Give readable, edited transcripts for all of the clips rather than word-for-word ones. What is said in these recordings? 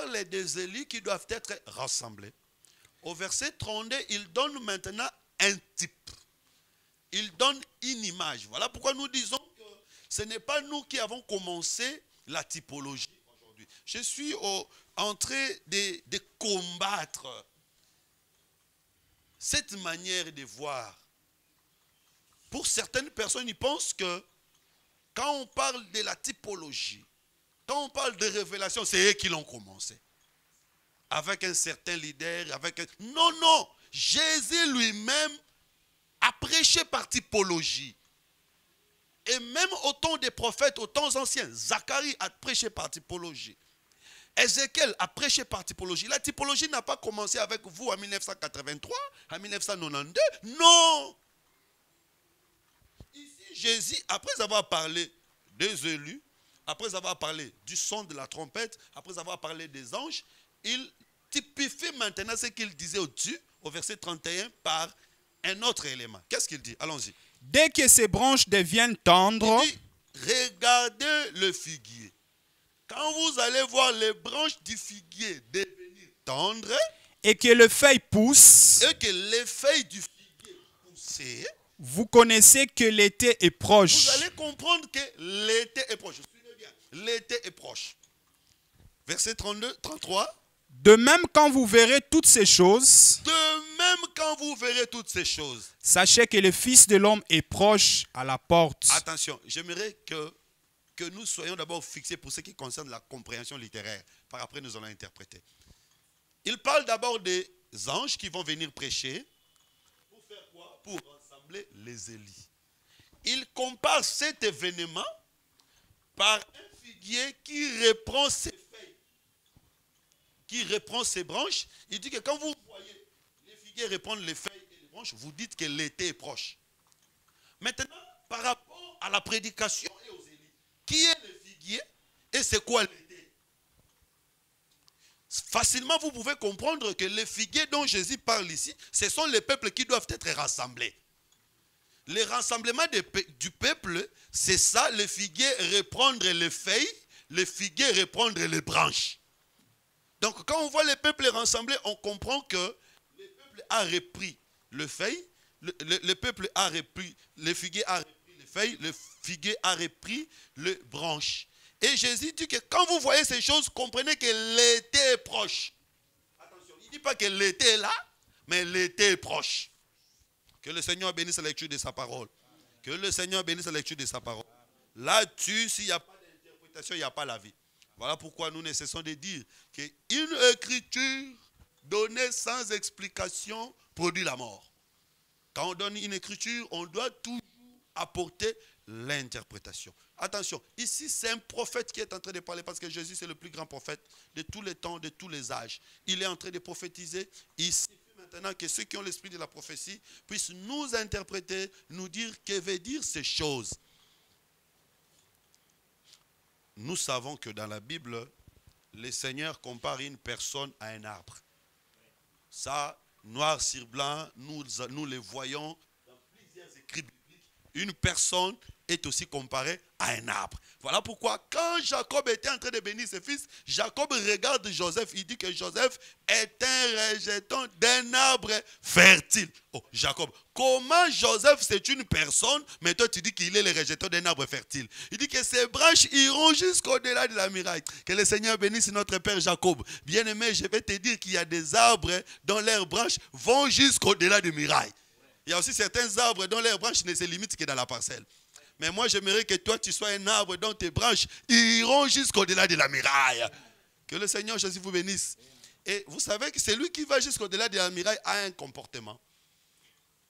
parle des élus qui doivent être rassemblés. Au verset 32, il donne maintenant un type. Il donne une image. Voilà pourquoi nous disons que ce n'est pas nous qui avons commencé la typologie aujourd'hui. Je suis en train de combattre cette manière de voir. Pour certaines personnes, ils pensent que quand on parle de la typologie, quand on parle de révélation, c'est eux qui l'ont commencé. Avec un certain leader, Non, non. Jésus lui-même a prêché par typologie. Et même au temps des prophètes, aux temps anciens, Zacharie a prêché par typologie. Ézéchiel a prêché par typologie. La typologie n'a pas commencé avec vous en 1983, en 1992. Non. Ici, Jésus, après avoir parlé des élus, après avoir parlé du son de la trompette, après avoir parlé des anges, il typifie maintenant ce qu'il disait au-dessus, au verset 31, par un autre élément. Qu'est-ce qu'il dit? Allons-y. Dès que ses branches deviennent tendres, il dit, regardez le figuier. Quand vous allez voir les branches du figuier devenir tendres, et que les feuilles poussent, et que les feuilles du figuier poussent, vous connaissez que l'été est proche. Vous allez comprendre que l'été est proche. Suivez bien. L'été est proche. Verset 32, 33. De même, quand vous verrez toutes ces choses, sachez que le Fils de l'homme est proche à la porte. Attention, j'aimerais que nous soyons d'abord fixés pour ce qui concerne la compréhension littéraire. Par après, nous allons interpréter. Il parle d'abord des anges qui vont venir prêcher. Pour faire quoi? Pour rassembler les élus. Il compare cet événement par un figuier qui reprend ses feuilles, qui reprend ses branches. Il dit que quand vous voyez les figuiers reprendre les feuilles et les branches, vous dites que l'été est proche. Maintenant, par rapport à la prédication et aux élus, qui est le figuier et c'est quoi l'été? Facilement, vous pouvez comprendre que les figuiers dont Jésus parle ici, ce sont les peuples qui doivent être rassemblés. Le rassemblement du peuple, c'est ça, les figuiers reprendre les feuilles, les figuiers reprendre les branches. Donc, quand on voit les peuples rassemblés, on comprend que le peuple a repris le feuille, le peuple a repris, le figuier a repris les feuilles, le figuier a repris les branches. Et Jésus dit que quand vous voyez ces choses, comprenez que l'été est proche. Attention, il ne dit pas que l'été est là, mais l'été est proche. Que le Seigneur bénisse la lecture de sa parole. Que le Seigneur bénisse la lecture de sa parole. Là-dessus, s'il n'y a pas d'interprétation, il n'y a pas la vie. Voilà pourquoi nous ne cessons de dire qu'une écriture donnée sans explication produit la mort. Quand on donne une écriture, on doit toujours apporter l'interprétation. Attention, ici c'est un prophète qui est en train de parler parce que Jésus c'est le plus grand prophète de tous les temps, de tous les âges. Il est en train de prophétiser. Il suffit maintenant que ceux qui ont l'esprit de la prophétie puissent nous interpréter, nous dire que veut dire ces choses. Nous savons que dans la Bible, le Seigneur compare une personne à un arbre. Ça, noir sur blanc, nous le voyons dans plusieurs écrits bibliques. Une personne est aussi comparée à un arbre. Voilà pourquoi quand Jacob était en train de bénir ses fils, Jacob regarde Joseph, il dit que Joseph est un rejeton d'un arbre fertile. Oh, Jacob, comment Joseph c'est une personne, mais toi tu dis qu'il est le rejeton d'un arbre fertile. Il dit que ses branches iront jusqu'au-delà de la muraille. Que le Seigneur bénisse notre père Jacob. Bien-aimé, je vais te dire qu'il y a des arbres dont leurs branches vont jusqu'au-delà des murailles. Il y a aussi certains arbres dont leurs branches ne se limitent que dans la parcelle. Mais moi, j'aimerais que toi, tu sois un arbre dont tes branches iront jusqu'au-delà de la muraille. Que le Seigneur Jésus vous bénisse. Et vous savez que celui qui va jusqu'au-delà de la muraille a un comportement.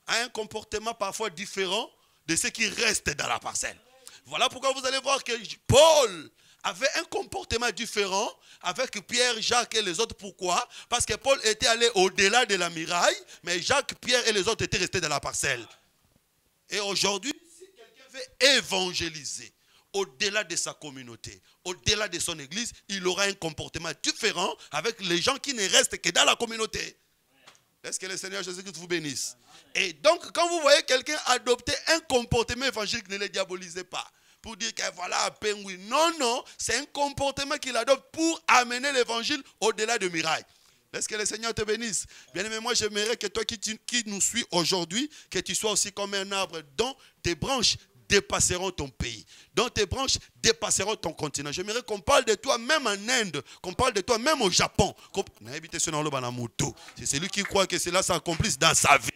A un comportement parfois différent de ce qui reste dans la parcelle. Voilà pourquoi vous allez voir que Paul avait un comportement différent avec Pierre, Jacques et les autres. Pourquoi? Parce que Paul était allé au-delà de la muraille, mais Jacques, Pierre et les autres étaient restés dans la parcelle. Et aujourd'hui, évangéliser au-delà de sa communauté, au-delà de son église, il aura un comportement différent avec les gens qui ne restent que dans la communauté. Est-ce que le Seigneur Jésus-Christ vous bénisse? Et donc, quand vous voyez quelqu'un adopter un comportement évangélique, ne le diabolisez pas. pour dire que voilà, à peine oui. Non, non, c'est un comportement qu'il adopte pour amener l'évangile au-delà de mirailles. Laisse que le Seigneur te bénisse. Bien-aimé, moi j'aimerais que toi qui nous suis aujourd'hui, que tu sois aussi comme un arbre dont tes branches dépasseront ton pays, dont tes branches dépasseront ton continent. J'aimerais qu'on parle de toi même en Inde, qu'on parle de toi même au Japon. C'est celui qui croit que cela s'accomplisse dans sa vie.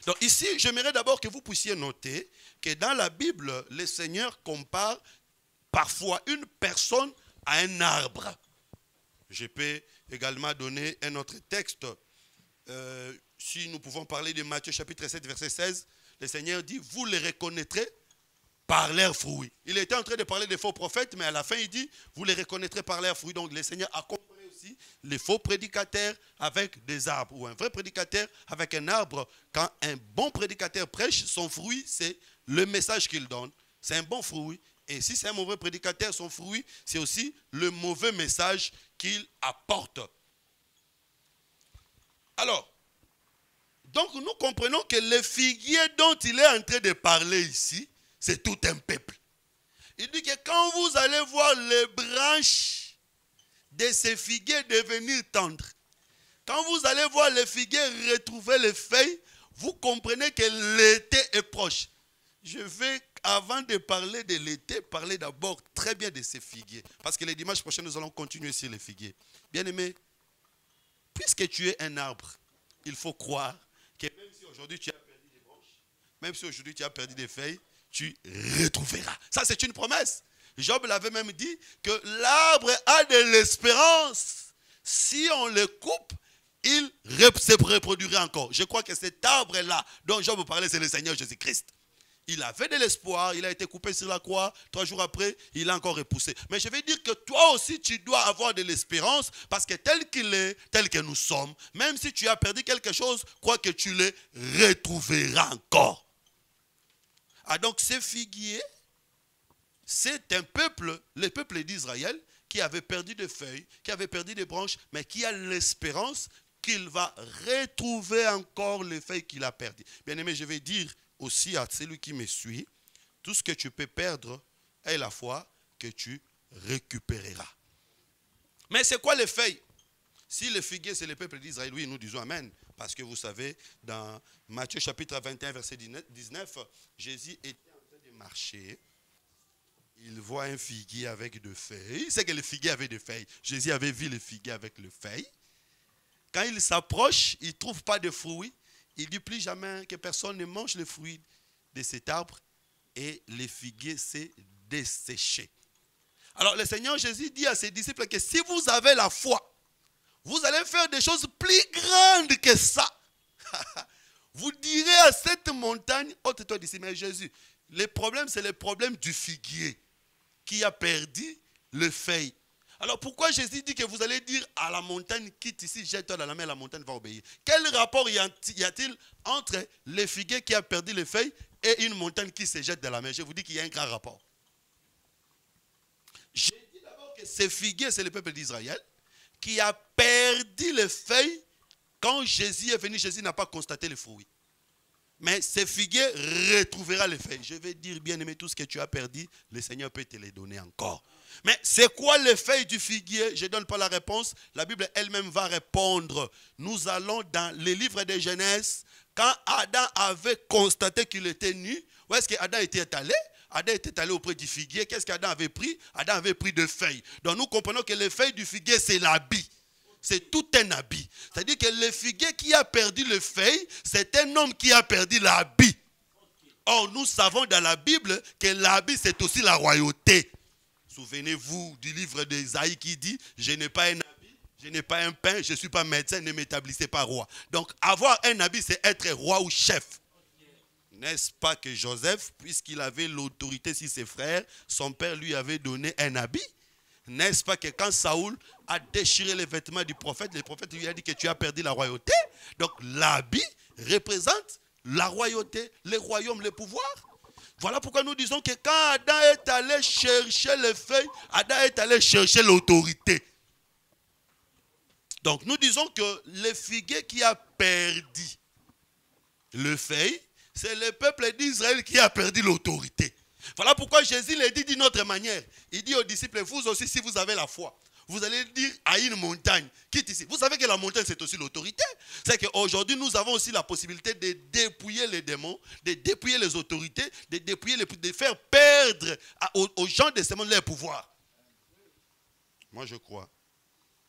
Donc ici, j'aimerais d'abord que vous puissiez noter que dans la Bible, le Seigneur compare parfois une personne à un arbre. Je peux également donner un autre texte. Si nous pouvons parler de Matthieu chapitre 7, verset 16, le Seigneur dit, vous les reconnaîtrez par leurs fruits. Il était en train de parler des faux prophètes, mais à la fin il dit, vous les reconnaîtrez par leurs fruits. Donc le Seigneur a comparé aussi les faux prédicateurs avec des arbres, ou un vrai prédicateur avec un arbre. Quand un bon prédicateur prêche, son fruit, c'est le message qu'il donne. C'est un bon fruit. Et si c'est un mauvais prédicateur, son fruit, c'est aussi le mauvais message qu'il apporte. Alors, donc nous comprenons que le figuier dont il est en train de parler ici, c'est tout un peuple. Il dit que quand vous allez voir les branches de ces figuiers devenir tendres, quand vous allez voir les figuiers retrouver les feuilles, vous comprenez que l'été est proche. Je vais, avant de parler de l'été, parler d'abord très bien de ces figuiers. Parce que les dimanches prochains, nous allons continuer sur les figuiers. Bien-aimé, puisque tu es un arbre, il faut croire que même si aujourd'hui tu as perdu des branches, même si aujourd'hui tu as perdu des feuilles, tu retrouveras. Ça, c'est une promesse. Job l'avait même dit que l'arbre a de l'espérance. Si on le coupe, il se reproduira encore. Je crois que cet arbre-là dont Job parlait, c'est le Seigneur Jésus-Christ. Il avait de l'espoir, il a été coupé sur la croix, 3 jours après, il a encore repoussé. Mais je vais dire que toi aussi, tu dois avoir de l'espérance, parce que tel qu'il est, tel que nous sommes, même si tu as perdu quelque chose, crois que tu le retrouveras encore. Ah donc, ces figuiers, c'est un peuple, le peuple d'Israël, qui avait perdu des feuilles, qui avait perdu des branches, mais qui a l'espérance qu'il va retrouver encore les feuilles qu'il a perdues. Bien aimé, je vais dire aussi à celui qui me suit, tout ce que tu peux perdre est la foi que tu récupéreras. Mais c'est quoi les feuilles? Si le figuier c'est le peuple d'Israël, oui, nous disons Amen. Parce que vous savez, dans Matthieu chapitre 21, verset 19, Jésus était en train de marcher. Il voit un figuier avec des feuilles. Il sait que le figuier avait des feuilles. Jésus avait vu le figuier avec les feuilles. Quand il s'approche, il ne trouve pas de fruits. Il dit plus jamais que personne ne mange les fruits de cet arbre. Et le figuier s'est desséché. Alors le Seigneur Jésus dit à ses disciples que si vous avez la foi, vous allez faire des choses plus grandes que ça. Vous direz à cette montagne, ôte-toi d'ici. Mais Jésus, le problème c'est le problème du figuier qui a perdu le feuille. Alors pourquoi Jésus dit que vous allez dire à la montagne, quitte ici, jette-toi dans la mer, la montagne va obéir? Quel rapport y a-t-il entre le figuier qui a perdu les feuilles et une montagne qui se jette dans la mer? Je vous dis qu'il y a un grand rapport. J'ai dit d'abord que ce figuier, c'est le peuple d'Israël qui a perdu les feuilles. Quand Jésus est venu, Jésus n'a pas constaté les fruits. Mais ce figuier retrouvera les feuilles. Je vais dire, bien aimé, tout ce que tu as perdu, le Seigneur peut te les donner encore. Mais c'est quoi les feuilles du figuier? Je ne donne pas la réponse. La Bible elle-même va répondre. Nous allons dans les livres de Genèse. Quand Adam avait constaté qu'il était nu, où est-ce qu'Adam était allé? Adam était allé auprès du figuier. Qu'est-ce qu'Adam avait pris? Adam avait pris des feuilles. Donc nous comprenons que les feuilles du figuier, c'est l'habit. C'est tout un habit. C'est-à-dire que le figuier qui a perdu les feuilles, c'est un homme qui a perdu l'habit. Or, nous savons dans la Bible que l'habit, c'est aussi la royauté. Souvenez-vous du livre d'Ésaïe qui dit, je n'ai pas un habit, je n'ai pas un pain, je ne suis pas médecin, ne m'établissez pas roi. Donc, avoir un habit, c'est être roi ou chef. N'est-ce pas que Joseph, puisqu'il avait l'autorité sur ses frères, son père lui avait donné un habit? N'est-ce pas que quand Saoul a déchiré les vêtements du prophète, le prophète lui a dit que tu as perdu la royauté? Donc l'habit représente la royauté, le royaume, le pouvoir. Voilà pourquoi nous disons que quand Adam est allé chercher les feuilles, Adam est allé chercher l'autorité. Donc nous disons que le figuier qui a perdu le feuille, c'est le peuple d'Israël qui a perdu l'autorité. Voilà pourquoi Jésus le dit d'une autre manière. Il dit aux disciples, vous aussi, si vous avez la foi, vous allez dire à une montagne, quitte ici. Vous savez que la montagne, c'est aussi l'autorité. C'est qu'aujourd'hui, nous avons aussi la possibilité de dépouiller les démons, de dépouiller les autorités, de faire perdre aux gens de ce monde leur pouvoir. Moi, je crois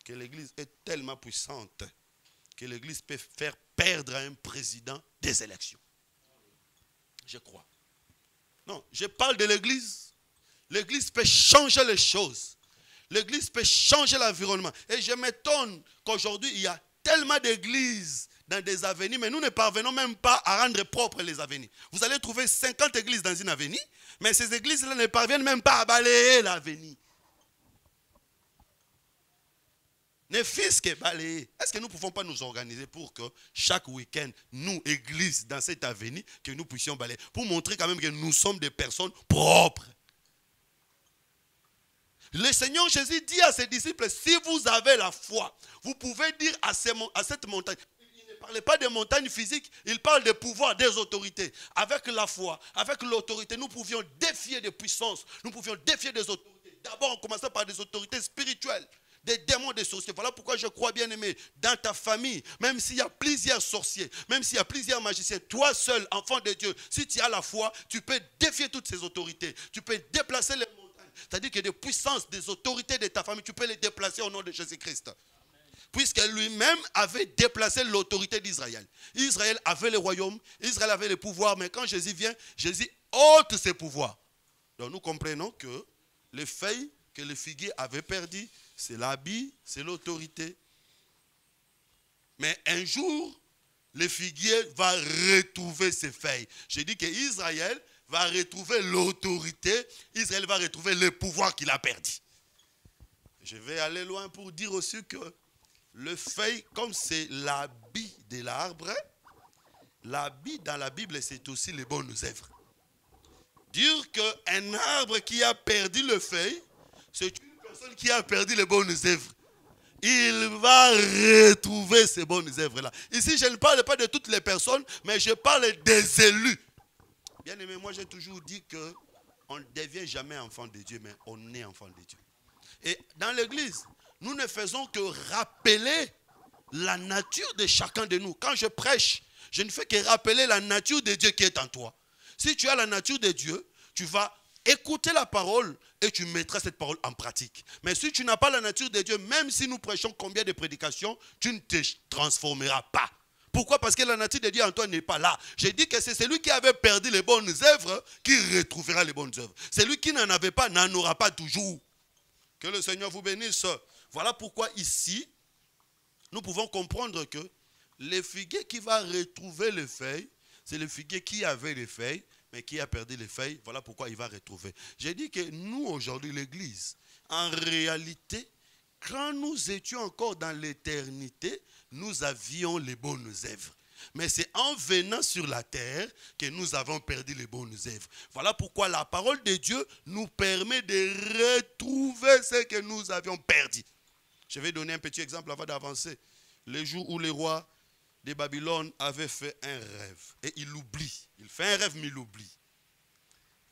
que l'Église est tellement puissante que l'Église peut faire perdre à un président des élections. Je crois. Non, je parle de l'Église. L'Église peut changer les choses. L'Église peut changer l'environnement. Et je m'étonne qu'aujourd'hui, il y a tellement d'églises dans des avenues, mais nous ne parvenons même pas à rendre propres les avenues. Vous allez trouver 50 églises dans une avenue, mais ces églises-là ne parviennent même pas à balayer l'avenue. Ne fût-ce que balayer. Est-ce que nous ne pouvons pas nous organiser pour que chaque week-end, nous, église, dans cette avenue, que nous puissions balayer, pour montrer quand même que nous sommes des personnes propres. Le Seigneur Jésus dit à ses disciples, si vous avez la foi, vous pouvez dire à cette montagne. Il ne parlait pas de montagnes physiques, il parle de pouvoir, des autorités. Avec la foi, avec l'autorité, nous pouvions défier des puissances, nous pouvions défier des autorités. D'abord, on commençait par des autorités spirituelles. Des démons, des sorciers. Voilà pourquoi je crois, bien aimé, dans ta famille, même s'il y a plusieurs sorciers, même s'il y a plusieurs magiciens, toi seul, enfant de Dieu, si tu as la foi, tu peux défier toutes ces autorités. Tu peux déplacer les montagnes. C'est-à-dire que des puissances, des autorités de ta famille, tu peux les déplacer au nom de Jésus-Christ. Puisque lui-même avait déplacé l'autorité d'Israël. Israël avait le royaume, Israël avait le pouvoir, mais quand Jésus vient, Jésus ôte ses pouvoirs. Donc nous comprenons que les feuilles que le figuier avait perdues, c'est l'habit, c'est l'autorité. Mais un jour, le figuier va retrouver ses feuilles. Je dis que Israël va retrouver l'autorité, Israël va retrouver le pouvoir qu'il a perdu. Je vais aller loin pour dire aussi que le feuille, comme c'est l'habit de l'arbre, l'habit dans la Bible, c'est aussi les bonnes œuvres. Dire qu'un arbre qui a perdu le feuille, c'est une personne qui a perdu les bonnes œuvres. Il va retrouver ces bonnes œuvres-là. Ici, je ne parle pas de toutes les personnes, mais je parle des élus. Bien aimé, moi j'ai toujours dit qu'on ne devient jamais enfant de Dieu, mais on est enfant de Dieu. Et dans l'église, nous ne faisons que rappeler la nature de chacun de nous. Quand je prêche, je ne fais que rappeler la nature de Dieu qui est en toi. Si tu as la nature de Dieu, tu vas écouter la parole et tu mettras cette parole en pratique. Mais si tu n'as pas la nature de Dieu, même si nous prêchons combien de prédications, tu ne te transformeras pas. Pourquoi? Parce que la nature de Dieu en toi n'est pas là. J'ai dit que c'est celui qui avait perdu les bonnes œuvres qui retrouvera les bonnes œuvres. Celui qui n'en avait pas n'en aura pas toujours. Que le Seigneur vous bénisse. Voilà pourquoi ici, nous pouvons comprendre que le figuier qui va retrouver les feuilles, c'est le figuier qui avait les feuilles, mais qui a perdu les feuilles. Voilà pourquoi il va retrouver. J'ai dit que nous, aujourd'hui, l'Église, en réalité, quand nous étions encore dans l'éternité, nous avions les bonnes œuvres. Mais c'est en venant sur la terre que nous avons perdu les bonnes œuvres. Voilà pourquoi la parole de Dieu nous permet de retrouver ce que nous avions perdu. Je vais donner un petit exemple avant d'avancer. Le jour où les rois de Babylone avaient fait un rêve. Et il l'oublie. Il fait un rêve, mais il l'oublie.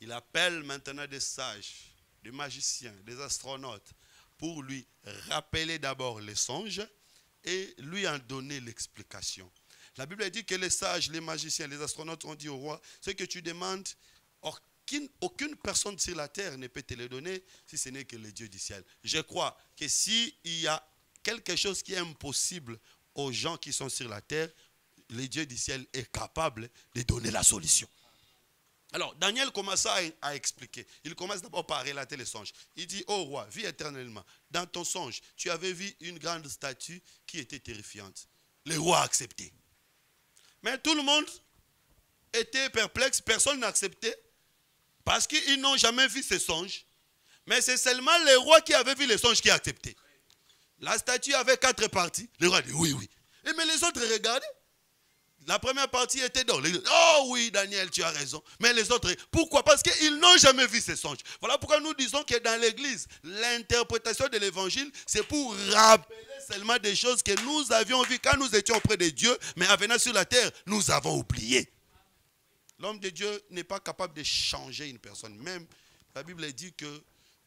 Il appelle maintenant des sages, des magiciens, des astronautes, pour lui rappeler d'abord les songes et lui en donner l'explication. La Bible dit que les sages, les magiciens, les astronautes ont dit au roi, ce que tu demandes, aucune personne sur la terre ne peut te le donner si ce n'est que le Dieu du ciel. Je crois que s'il y a quelque chose qui est impossible aux gens qui sont sur la terre, le Dieu du ciel est capable de donner la solution. Alors, Daniel commence à expliquer. Il commence d'abord par relater les songes. Il dit, ô roi, vis éternellement. Dans ton songe, tu avais vu une grande statue qui était terrifiante. Le roi a accepté. Mais tout le monde était perplexe, personne n'a accepté, parce qu'ils n'ont jamais vu ces songes. Mais c'est seulement le roi qui avait vu les songes qui a accepté. La statue avait 4 parties. Le roi dit, oui, oui. Et mais les autres regardaient. La première partie était d'or. Oh oui, Daniel, tu as raison. Mais les autres, pourquoi? Parce qu'ils n'ont jamais vu ces songes. Voilà pourquoi nous disons que dans l'église, l'interprétation de l'évangile, c'est pour rappeler seulement des choses que nous avions vues quand nous étions auprès de Dieu, mais en venant sur la terre, nous avons oublié. L'homme de Dieu n'est pas capable de changer une personne. Même la Bible dit que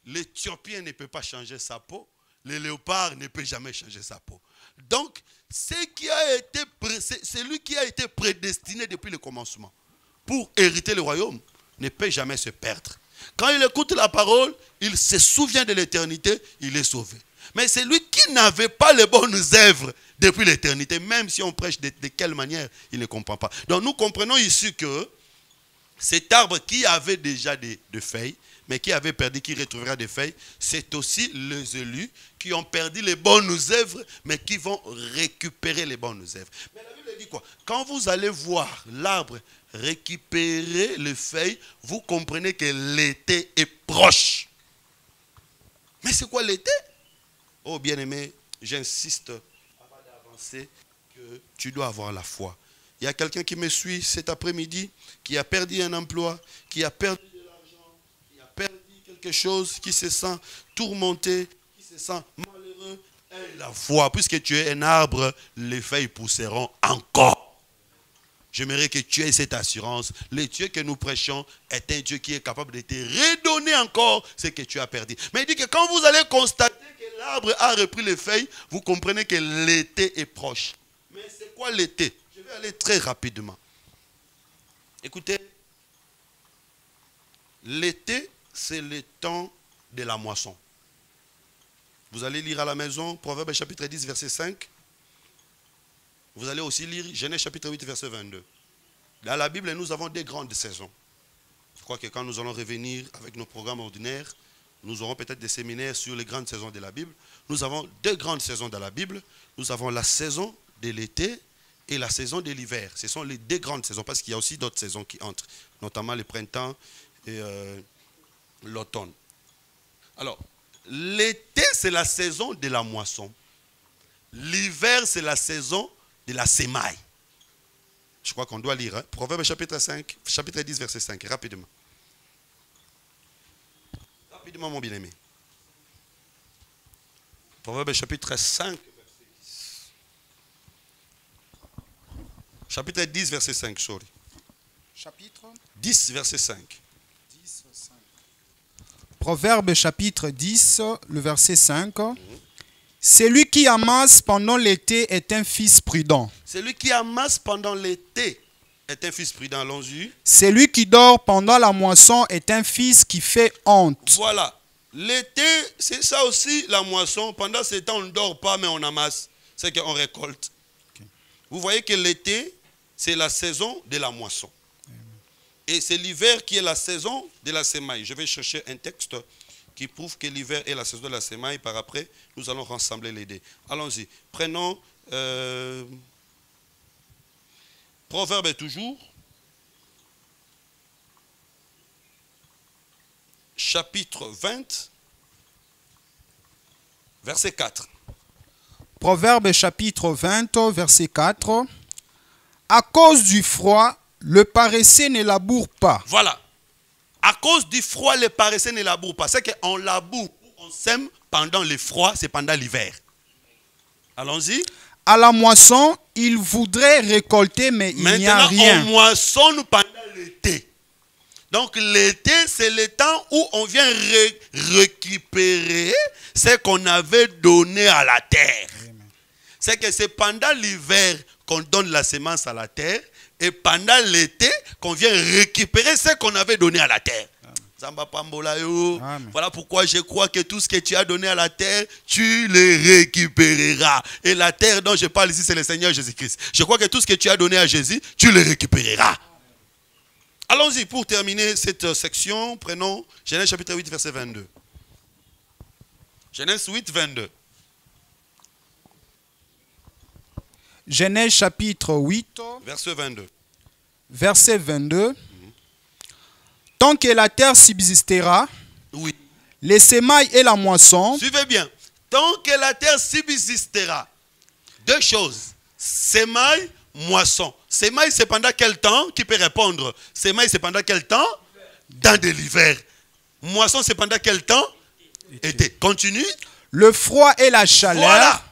l'Éthiopien ne peut pas changer sa peau. Le léopard ne peut jamais changer sa peau. Donc, celui qui a été prédestiné depuis le commencement pour hériter le royaume ne peut jamais se perdre. Quand il écoute la parole, il se souvient de l'éternité, il est sauvé. Mais celui qui n'avait pas les bonnes œuvres depuis l'éternité, même si on prêche de quelle manière, il ne comprend pas. Donc nous comprenons ici que cet arbre qui avait déjà des feuilles, mais qui avait perdu, qui retrouvera des feuilles, c'est aussi les élus qui ont perdu les bonnes œuvres, mais qui vont récupérer les bonnes œuvres. Mais la Bible dit quoi? Quand vous allez voir l'arbre récupérer les feuilles, vous comprenez que l'été est proche. Mais c'est quoi l'été? Oh bien-aimé, j'insiste avant d'avancer que tu dois avoir la foi. Il y a quelqu'un qui me suit cet après-midi, qui a perdu un emploi, qui a perdu de l'argent, qui a perdu quelque chose, qui se sent tourmenté, qui se sent malheureux. Et la foi, puisque tu es un arbre, les feuilles pousseront encore. J'aimerais que tu aies cette assurance. Le Dieu que nous prêchons est un Dieu qui est capable de te redonner encore ce que tu as perdu. Mais il dit que quand vous allez constater que l'arbre a repris les feuilles, vous comprenez que l'été est proche. Mais c'est quoi l'été? Je vais aller très rapidement. Écoutez, l'été, c'est le temps de la moisson. Vous allez lire à la maison, Proverbe chapitre 10, verset 5. Vous allez aussi lire Genèse chapitre 8, verset 22. Dans la Bible, nous avons des grandes saisons. Je crois que quand nous allons revenir avec nos programmes ordinaires, nous aurons peut-être des séminaires sur les grandes saisons de la Bible. Nous avons deux grandes saisons dans la Bible. Nous avons la saison de l'été et la saison de l'hiver. Ce sont les deux grandes saisons, parce qu'il y a aussi d'autres saisons qui entrent, notamment le printemps et l'automne. Alors, l'été, c'est la saison de la moisson. L'hiver, c'est la saison de la semaille. Je crois qu'on doit lire. Hein? Proverbe chapitre 10, verset 5. Rapidement. Rapidement, mon bien-aimé. Proverbe chapitre 5, verset 10. Chapitre 10, verset 5, sorry. Chapitre 10, verset 5. 10, 5. Proverbe chapitre 10, le verset 5. Celui qui amasse pendant l'été est un fils prudent. Celui qui amasse pendant l'été est un fils prudent. Allons-y. Celui qui dort pendant la moisson est un fils qui fait honte. Voilà. L'été, c'est ça aussi la moisson. Pendant ce temps, on ne dort pas, mais on amasse. C'est qu'on récolte. Okay. Vous voyez que l'été, c'est la saison de la moisson. Et c'est l'hiver qui est la saison de la semaille. Je vais chercher un texte qui prouve que l'hiver est la saison de la semaille. Par après, nous allons rassembler les deux. Allons-y. Prenons Proverbe toujours. Chapitre 20, verset 4. Proverbe chapitre 20, verset 4. À cause du froid, le paresseux ne laboure pas. Voilà. À cause du froid, le paresseux ne laboure pas. C'est qu'on laboure, on sème pendant le froid, c'est pendant l'hiver. Allons-y. À la moisson, il voudrait récolter, mais il n'y a rien. Maintenant, on moissonne pendant l'été. Donc l'été, c'est le temps où on vient récupérer ce qu'on avait donné à la terre. C'est que c'est pendant l'hiver qu'on donne la semence à la terre. Et pendant l'été, qu'on vient récupérer ce qu'on avait donné à la terre. Voilà pourquoi je crois que tout ce que tu as donné à la terre, tu le récupéreras. Et la terre dont je parle ici, c'est le Seigneur Jésus-Christ. Je crois que tout ce que tu as donné à Jésus, tu le récupéreras. Allons-y pour terminer cette section. Prenons Genèse chapitre 8, verset 22. Genèse 8, 22. Genèse chapitre 8, verset 22. Verset 22. Tant que la terre subsistera, oui, les semailles et la moisson. Suivez bien. Tant que la terre subsistera, deux choses. Semailles, moisson. Semailles, c'est pendant quel temps? Qui peut répondre? Semailles, c'est pendant quel temps? Dans de l'hiver. Moisson, c'est pendant quel temps? Été. Continue. Le froid et la chaleur. Voilà.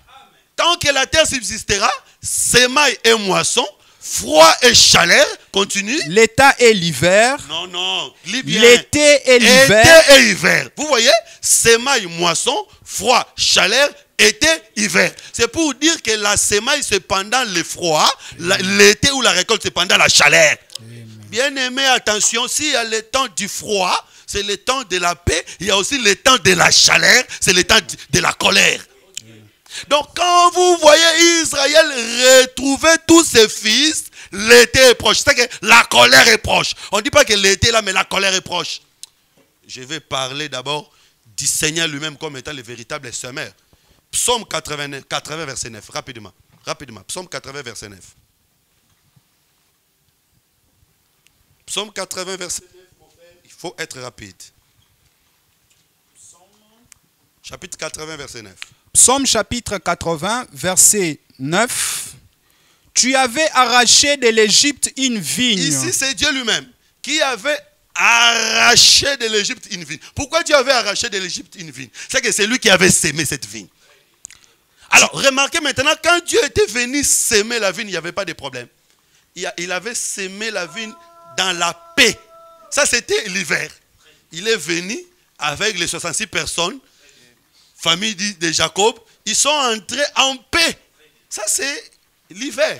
Tant que la terre subsistera, semailles et moisson, froid et chaleur Continue. L'été et l'hiver. Non, non. Lis bien. L'été et l'hiver. Été et hiver. Vous voyez, semaille, moisson, froid, chaleur, été, hiver. C'est pour dire que la semaille c'est pendant le froid, l'été ou la récolte c'est pendant la chaleur. Bien aimé, attention, s'il y a le temps du froid, c'est le temps de la paix. Il y a aussi le temps de la chaleur, c'est le temps de la colère. Donc quand vous voyez Israël retrouver tous ses fils, l'été est proche. C'est que la colère est proche. On ne dit pas que l'été est là, mais la colère est proche. Je vais parler d'abord du Seigneur lui-même comme étant le véritable semeur. Psaume 80, verset 9. Rapidement. Rapidement. Psaume 80, verset 9. Psaume 80, verset 9. Il faut être rapide. Chapitre 80, verset 9. Psaume chapitre 80, verset 9. Tu avais arraché de l'Égypte une vigne. Ici, c'est Dieu lui-même qui avait arraché de l'Égypte une vigne. Pourquoi Dieu avait arraché de l'Égypte une vigne? C'est que c'est lui qui avait sémé cette vigne. Alors, remarquez maintenant, quand Dieu était venu sémer la vigne, il n'y avait pas de problème. Il avait sémé la vigne dans la paix. Ça, c'était l'hiver. Il est venu avec les 66 personnes, famille de Jacob, ils sont entrés en paix. Ça, c'est l'hiver.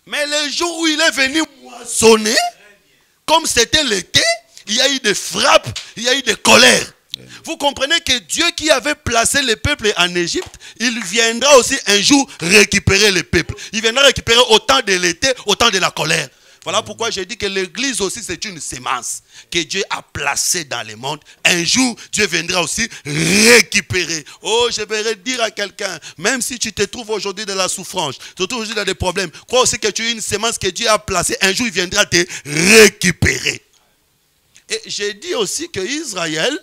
Mais le jour où il est venu moissonner, comme c'était l'été, il y a eu des frappes, il y a eu des colères. Vous comprenez que Dieu qui avait placé le peuple en Égypte, il viendra aussi un jour récupérer le peuple. Il viendra récupérer autant de l'été, autant de la colère. Voilà pourquoi j'ai dit que l'église aussi c'est une sémence que Dieu a placée dans le monde. Un jour, Dieu viendra aussi récupérer. Oh, je vais dire à quelqu'un, même si tu te trouves aujourd'hui dans la souffrance, tu te trouves aujourd'hui dans des problèmes, crois aussi que tu es une sémence que Dieu a placée. Un jour, il viendra te récupérer. Et j'ai dit aussi que Israël,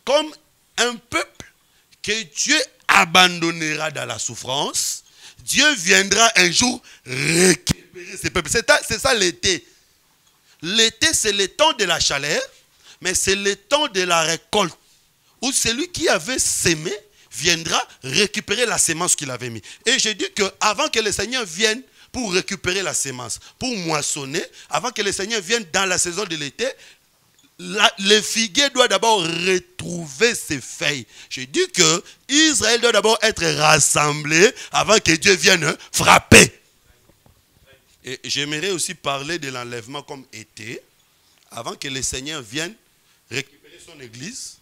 comme un peuple que Dieu abandonnera dans la souffrance, Dieu viendra un jour récupérer ces peuples. C'est ça l'été. L'été, c'est le temps de la chaleur, mais c'est le temps de la récolte, où celui qui avait sémé viendra récupérer la sémence qu'il avait mis. Et j'ai dit qu'avant que le Seigneur vienne pour récupérer la sémence, pour moissonner, avant que le Seigneur vienne dans la saison de l'été, le figuier doit d'abord retrouver ses feuilles. J'ai dit que Israël doit d'abord être rassemblé avant que Dieu vienne frapper. Et j'aimerais aussi parler de l'enlèvement comme été, avant que le Seigneur vienne récupérer son église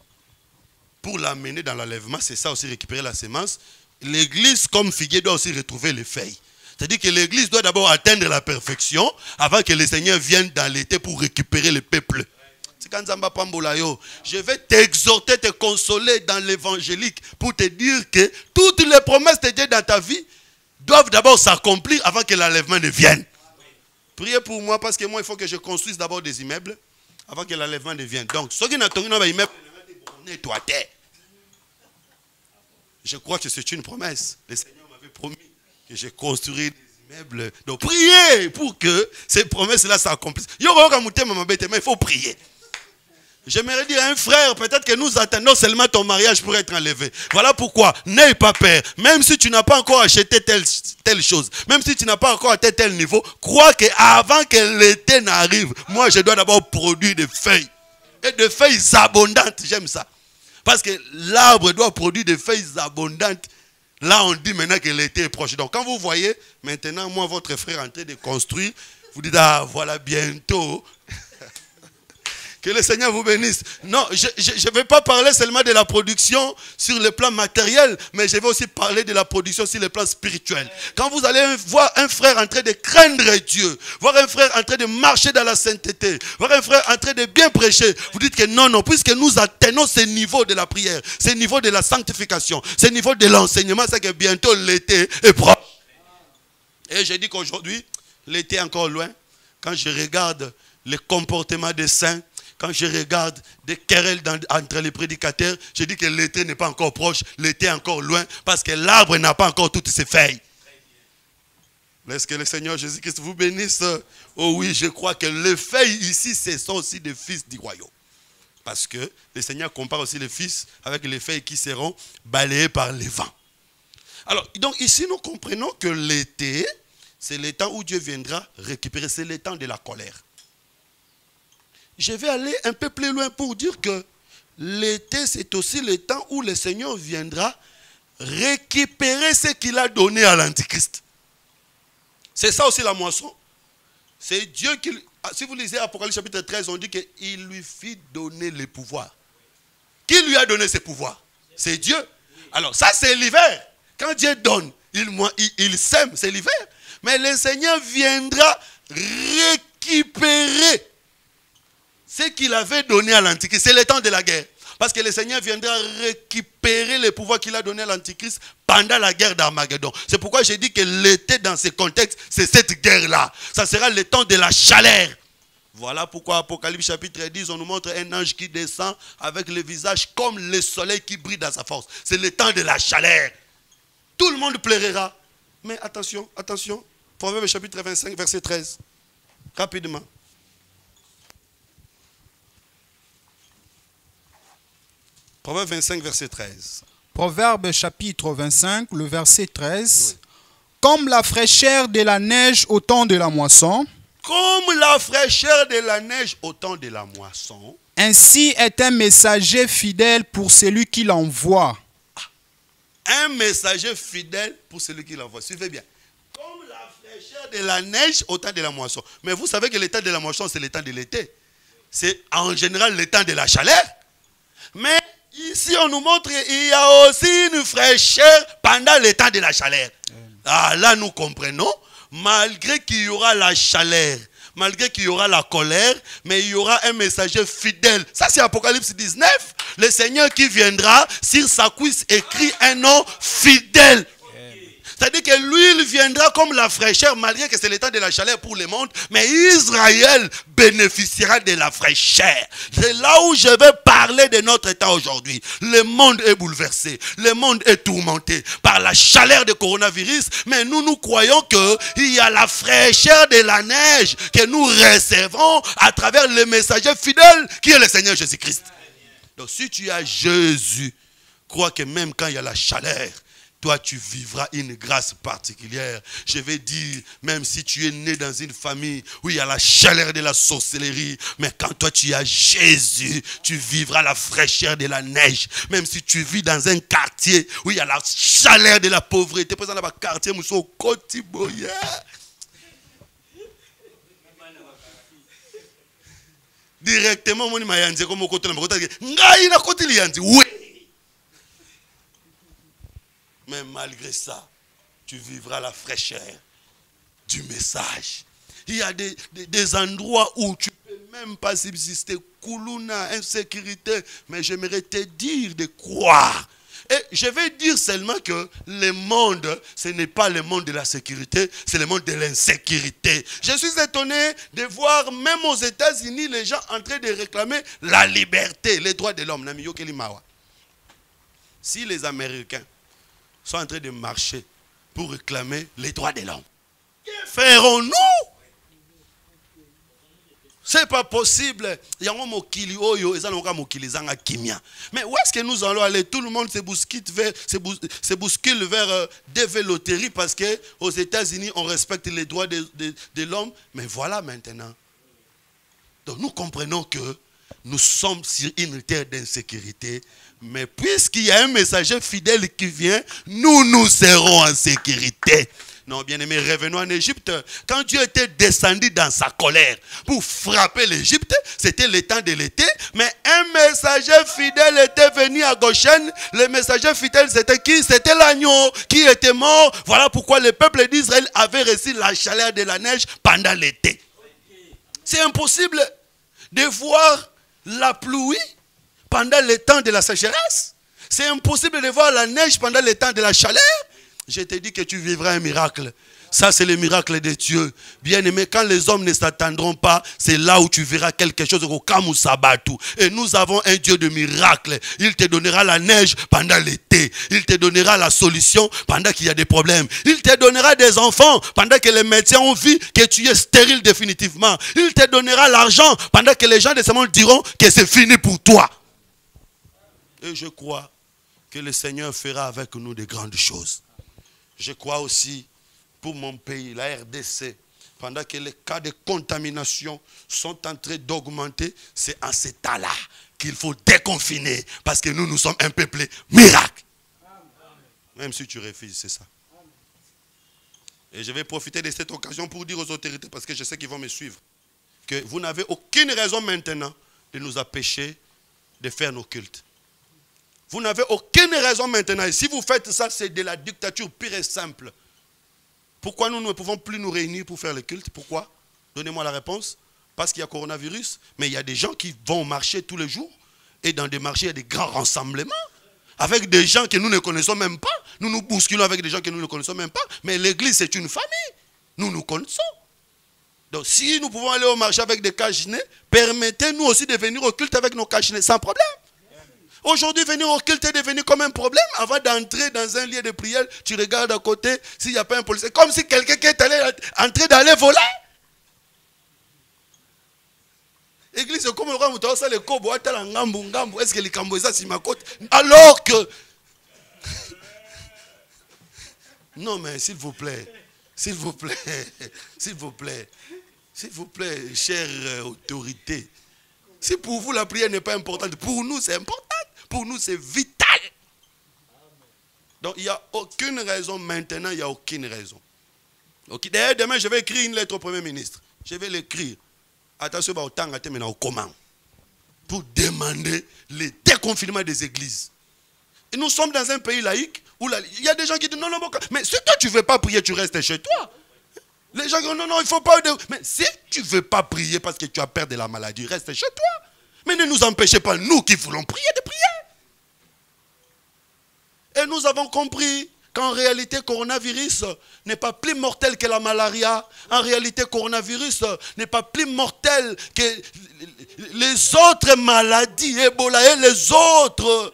pour l'amener dans l'enlèvement. C'est ça aussi, récupérer la sémence. L'église comme figuier doit aussi retrouver les feuilles. C'est-à-dire que l'église doit d'abord atteindre la perfection avant que le Seigneur vienne dans l'été pour récupérer le peuple. Je vais t'exhorter, te consoler dans l'évangélique pour te dire que toutes les promesses de Dieu dans ta vie doivent d'abord s'accomplir avant que l'enlèvement ne vienne. Priez pour moi parce que moi il faut que je construise d'abord des immeubles avant que l'enlèvement ne vienne. Donc, ceux qui n'ont pas immeuble, je crois que c'est une promesse. Le Seigneur m'avait promis que je construirai des immeubles. Donc, priez pour que ces promesses-là s'accomplissent. Il faut prier. J'aimerais dire à un frère, peut-être que nous attendons seulement ton mariage pour être enlevé. Voilà pourquoi, n'aie pas peur. Même si tu n'as pas encore acheté telle chose, même si tu n'as pas encore atteint tel niveau, crois qu'avant que l'été n'arrive, moi je dois d'abord produire des feuilles. Et des feuilles abondantes, j'aime ça. Parce que l'arbre doit produire des feuilles abondantes. Là on dit maintenant que l'été est proche. Donc quand vous voyez, maintenant moi votre frère en train de construire, vous dites, ah voilà bientôt. Que le Seigneur vous bénisse. Non, je ne vais pas parler seulement de la production sur le plan matériel, mais je vais aussi parler de la production sur le plan spirituel. Quand vous allez voir un frère en train de craindre Dieu, voir un frère en train de marcher dans la sainteté, voir un frère en train de bien prêcher, vous dites que non, puisque nous atteignons ce niveau de la prière, ce niveau de la sanctification, ce niveau de l'enseignement, c'est que bientôt l'été est proche. Et je dis qu'aujourd'hui, l'été est encore loin. Quand je regarde le comportement des saints, quand je regarde des querelles entre les prédicateurs, je dis que l'été n'est pas encore proche, l'été est encore loin, parce que l'arbre n'a pas encore toutes ses feuilles. Laisse que le Seigneur Jésus-Christ vous bénisse. Oh oui, je crois que les feuilles ici, ce sont aussi des fils du royaume. Parce que le Seigneur compare aussi les fils avec les feuilles qui seront balayées par les vents. Alors, donc ici, nous comprenons que l'été, c'est le temps où Dieu viendra récupérer. C'est le temps de la colère. Je vais aller un peu plus loin pour dire que l'été, c'est aussi le temps où le Seigneur viendra récupérer ce qu'il a donné à l'Antichrist. C'est ça aussi la moisson. C'est Dieu qui... Si vous lisez Apocalypse chapitre 13, on dit qu'il lui fit donner le pouvoir. Qui lui a donné ce pouvoir? C'est Dieu. Alors ça c'est l'hiver. Quand Dieu donne, il sème, c'est l'hiver. Mais le Seigneur viendra récupérer ce qu'il avait donné à l'Antichrist. C'est le temps de la guerre. Parce que le Seigneur viendra récupérer le pouvoir qu'il a donné à l'Antichrist pendant la guerre d'Armageddon. C'est pourquoi j'ai dit que l'été dans ce contexte, c'est cette guerre-là. Ça sera le temps de la chaleur. Voilà pourquoi Apocalypse chapitre 10, on nous montre un ange qui descend avec le visage comme le soleil qui brille dans sa force. C'est le temps de la chaleur. Tout le monde pleurera. Mais attention, attention. Proverbe chapitre 25, verset 13. Rapidement. Proverbe 25, verset 13. Proverbe chapitre 25, le verset 13. Oui. Comme la fraîcheur de la neige au temps de la moisson. Comme la fraîcheur de la neige au temps de la moisson. Ainsi est un messager fidèle pour celui qui l'envoie. Un messager fidèle pour celui qui l'envoie. Suivez bien. Comme la fraîcheur de la neige au temps de la moisson. Mais vous savez que le temps de la moisson, c'est le temps de l'été. C'est en général le temps de la chaleur. Mais ici, on nous montre qu'il y a aussi une fraîcheur pendant le temps de la chaleur. Ah, là, nous comprenons. Malgré qu'il y aura la chaleur, malgré qu'il y aura la colère, mais il y aura un messager fidèle. Ça, c'est Apocalypse 19. Le Seigneur qui viendra, sur sa cuisse écrit un nom fidèle. C'est-à-dire que lui, il viendra comme la fraîcheur, malgré que c'est le temps de la chaleur pour le monde, mais Israël bénéficiera de la fraîcheur. C'est là où je vais parler de notre temps aujourd'hui. Le monde est bouleversé, le monde est tourmenté par la chaleur du coronavirus, mais nous croyons qu'il y a la fraîcheur de la neige que nous recevons à travers le messager fidèle qui est le Seigneur Jésus-Christ. Donc si tu as Jésus, crois que même quand il y a la chaleur, toi, tu vivras une grâce particulière. Je vais dire, même si tu es né dans une famille où il y a la chaleur de la sorcellerie, mais quand toi, tu as Jésus, tu vivras la fraîcheur de la neige. Même si tu vis dans un quartier où il y a la chaleur de la pauvreté, par exemple, dans le quartier, nous sommes au Kotiboya. Directement, on m'a dit, comme au côté de oui. Mais malgré ça, tu vivras la fraîcheur du message. Il y a des endroits où tu ne peux même pas subsister. Koulouna, insécurité. Mais j'aimerais te dire de croire. Et je vais dire seulement que le monde, ce n'est pas le monde de la sécurité, c'est le monde de l'insécurité. Je suis étonné de voir même aux États-Unis les gens en train de réclamer la liberté, les droits de l'homme. Si les Américains sont en train de marcher pour réclamer les droits de l'homme, que ferons-nous? C'est pas possible. Mais où est-ce que nous allons aller? Tout le monde se bouscule vers des loteries parce qu'aux États-Unis, on respecte les droits de l'homme. Mais voilà maintenant. Donc nous comprenons que nous sommes sur une terre d'insécurité. Mais puisqu'il y a un messager fidèle qui vient, nous serons en sécurité. Non, bien aimé, revenons en Égypte. Quand Dieu était descendu dans sa colère pour frapper l'Égypte, c'était le temps de l'été. Mais un messager fidèle était venu à Goshen. Le messager fidèle, c'était qui? C'était l'agneau qui était mort. Voilà pourquoi le peuple d'Israël avait reçu la chaleur de la neige pendant l'été. C'est impossible de voir la pluie pendant le temps de la sécheresse. C'est impossible de voir la neige pendant le temps de la chaleur. Je te dis que tu vivras un miracle. Ça, c'est le miracle de Dieu. Bien aimé, quand les hommes ne s'attendront pas, c'est là où tu verras quelque chose au Kamusabatu. Et nous avons un Dieu de miracle. Il te donnera la neige pendant l'été. Il te donnera la solution pendant qu'il y a des problèmes. Il te donnera des enfants pendant que les médecins ont vu que tu es stérile définitivement. Il te donnera l'argent pendant que les gens de ce monde diront que c'est fini pour toi. Et je crois que le Seigneur fera avec nous de grandes choses. Je crois aussi pour mon pays, la RDC, pendant que les cas de contamination sont en train d'augmenter, c'est en ce temps-là qu'il faut déconfiner. Parce que nous sommes un peuple miracle. Même si tu refuses, c'est ça. Et je vais profiter de cette occasion pour dire aux autorités, parce que je sais qu'ils vont me suivre, que vous n'avez aucune raison maintenant de nous empêcher de faire nos cultes. Vous n'avez aucune raison maintenant. Et si vous faites ça, c'est de la dictature pure et simple. Pourquoi nous ne pouvons plus nous réunir pour faire le culte? Pourquoi? Donnez-moi la réponse. Parce qu'il y a coronavirus. Mais il y a des gens qui vont marcher tous les jours. Et dans des marchés, il y a des grands rassemblements. Avec des gens que nous ne connaissons même pas. Nous nous bousculons avec des gens que nous ne connaissons même pas. Mais l'église, c'est une famille. Nous nous connaissons. Donc si nous pouvons aller au marché avec des cache-nez, permettez-nous aussi de venir au culte avec nos cache-nez sans problème. Aujourd'hui, venir au culte est devenu comme un problème. Avant d'entrer dans un lieu de prière, tu regardes à côté s'il n'y a pas un policier. Comme si quelqu'un qui est en train d'aller voler. L'église, c'est comme le roi Moutaoussa, le kobo, est-ce que les Kamboza, c'est ma côte? Alors que... Non, mais s'il vous plaît, s'il vous plaît, s'il vous plaît, s'il vous plaît, chère autorité. Si pour vous la prière n'est pas importante, pour nous c'est important. Pour nous, c'est vital. Donc, il n'y a aucune raison maintenant, il n'y a aucune raison. Okay. D'ailleurs, demain, je vais écrire une lettre au Premier ministre. Je vais l'écrire. Attention, au comment. Pour demander le déconfinement des églises. Et nous sommes dans un pays laïque où il y a des gens qui disent non, non, mais si toi tu ne veux pas prier, tu restes chez toi. Les gens disent non, non, il ne faut pas. Mais si tu ne veux pas prier parce que tu as peur de la maladie, reste chez toi. Mais ne nous empêchez pas, nous qui voulons prier, de prier. Et nous avons compris qu'en réalité, coronavirus n'est pas plus mortel que la malaria. En réalité, coronavirus n'est pas plus mortel que les autres maladies, Ebola et les autres.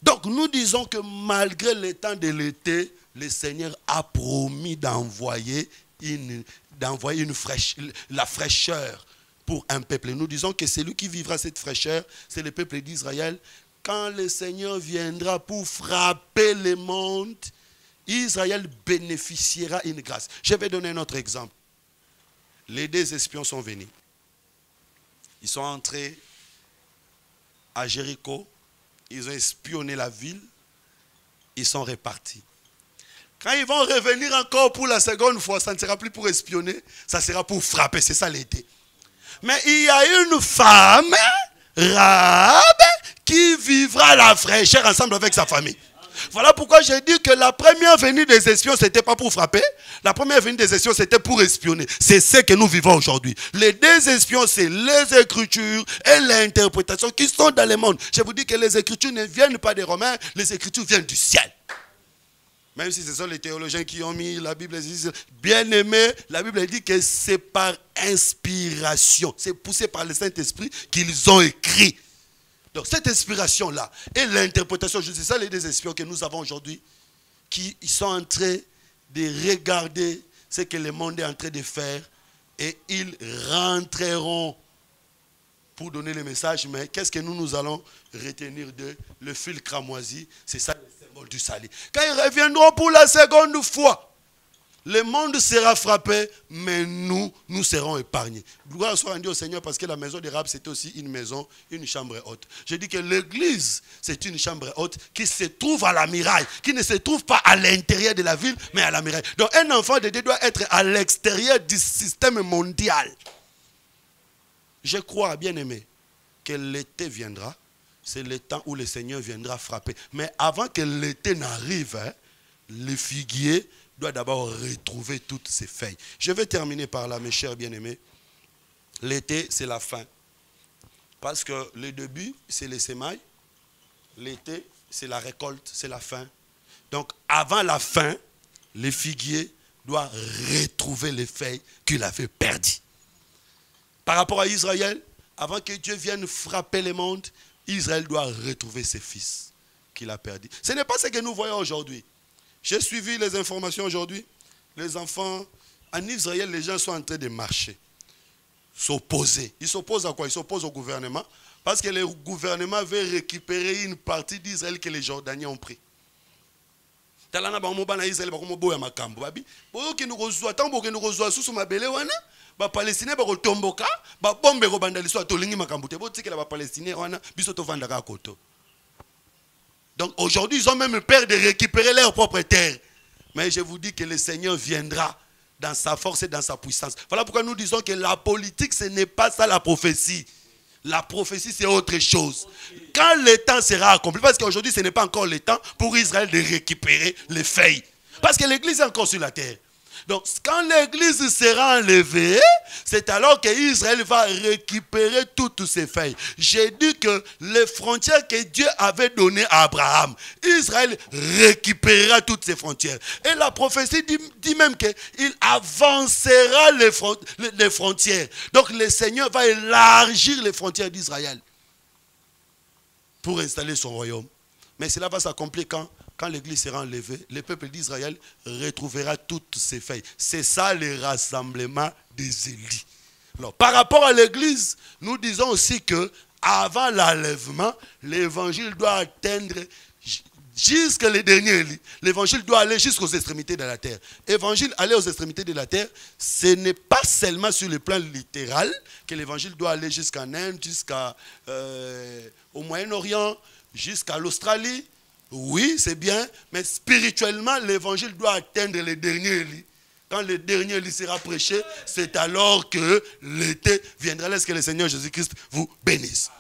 Donc nous disons que malgré le temps de l'été, le Seigneur a promis d'envoyer la fraîcheur pour un peuple. Nous disons que celui qui vivra cette fraîcheur, c'est le peuple d'Israël. Quand le Seigneur viendra pour frapper le monde, Israël bénéficiera une grâce. Je vais donner un autre exemple. Les 2 espions sont venus. Ils sont entrés à Jéricho. Ils ont espionné la ville. Ils sont repartis. Quand ils vont revenir encore pour la seconde fois, ça ne sera plus pour espionner, ça sera pour frapper. C'est ça l'été. Mais il y a une femme, Rahab, qui vivra la fraîcheur ensemble avec sa famille. Voilà pourquoi j'ai dit que la première venue des espions, ce n'était pas pour frapper. La première venue des espions, c'était pour espionner. C'est ce que nous vivons aujourd'hui. Les 2 espions, c'est les Écritures et l'interprétation qui sont dans le monde. Je vous dis que les Écritures ne viennent pas des Romains, les Écritures viennent du ciel. Même si ce sont les théologiens qui ont mis la Bible, bien aimé, la Bible dit que c'est par inspiration. C'est poussé par le Saint-Esprit qu'ils ont écrit. Donc cette inspiration-là et l'interprétation, c'est ça les 2 espions que nous avons aujourd'hui, qui sont en train de regarder ce que le monde est en train de faire et ils rentreront pour donner le message. Mais qu'est-ce que nous allons retenir d'eux? Le fil cramoisi, c'est ça le symbole du salut. Quand ils reviendront pour la seconde fois, le monde sera frappé, mais nous serons épargnés. Gloire soit rendue au Seigneur, parce que la maison de Rahab, c'était aussi une maison, une chambre haute. Je dis que l'église, c'est une chambre haute qui se trouve à la muraille, qui ne se trouve pas à l'intérieur de la ville, mais à la muraille. Donc un enfant de Dieu doit être à l'extérieur du système mondial. Je crois, bien aimé, que l'été viendra. C'est le temps où le Seigneur viendra frapper. Mais avant que l'été n'arrive, le figuier doit d'abord retrouver toutes ses feuilles. Je vais terminer par là, mes chers bien-aimés. L'été, c'est la fin. Parce que le début, c'est les semailles. L'été, c'est la récolte, c'est la fin. Donc, avant la fin, le figuier doit retrouver les feuilles qu'il avait perdues. Par rapport à Israël, avant que Dieu vienne frapper le monde, Israël doit retrouver ses fils qu'il a perdus. Ce n'est pas ce que nous voyons aujourd'hui. J'ai suivi les informations aujourd'hui. Les enfants, en Israël, les gens sont en train de marcher, s'opposer. Ils s'opposent à quoi? Ils s'opposent au gouvernement. Parce que le gouvernement veut récupérer une partie d'Israël que les Jordaniens ont pris. talana ba mobana Israël ba komoboya makambo babi boyo ki nous reçoit tambo ki nous reçoit susu mabele wana ba palestinais ba kotomboka ba bombe ko banda liso tolingi makambo te botikela ba palestinais wana biso to vanda ka koto. Donc aujourd'hui ils ont même peur de récupérer leur propre terre. Mais je vous dis que le Seigneur viendra dans sa force et dans sa puissance. Voilà pourquoi nous disons que la politique ce n'est pas ça la prophétie. La prophétie, c'est autre chose. Quand le temps sera accompli, parce qu'aujourd'hui, ce n'est pas encore le temps pour Israël de récupérer les feuilles. Parce que l'église est encore sur la terre. Donc, quand l'église sera enlevée, c'est alors qu'Israël va récupérer toutes ces feuilles. J'ai dit que les frontières que Dieu avait données à Abraham, Israël récupérera toutes ces frontières. Et la prophétie dit même qu'il avancera les frontières. Donc, le Seigneur va élargir les frontières d'Israël pour installer son royaume. Mais cela va s'accomplir quand l'église sera enlevée, le peuple d'Israël retrouvera toutes ses feuilles. C'est ça le rassemblement des élus. Alors, par rapport à l'église, nous disons aussi que avant l'enlèvement, l'évangile doit atteindre jusqu'à les derniers lits. L'évangile doit aller jusqu'aux extrémités de la terre. Évangile aller aux extrémités de la terre, ce n'est pas seulement sur le plan littéral que l'évangile doit aller jusqu'en Inde, jusqu'au Moyen-Orient, jusqu'à l'Australie. Oui, c'est bien, mais spirituellement, l'évangile doit atteindre les derniers lits. Quand le dernier lit sera prêché, c'est alors que l'été viendra. Laisse que le Seigneur Jésus-Christ vous bénisse.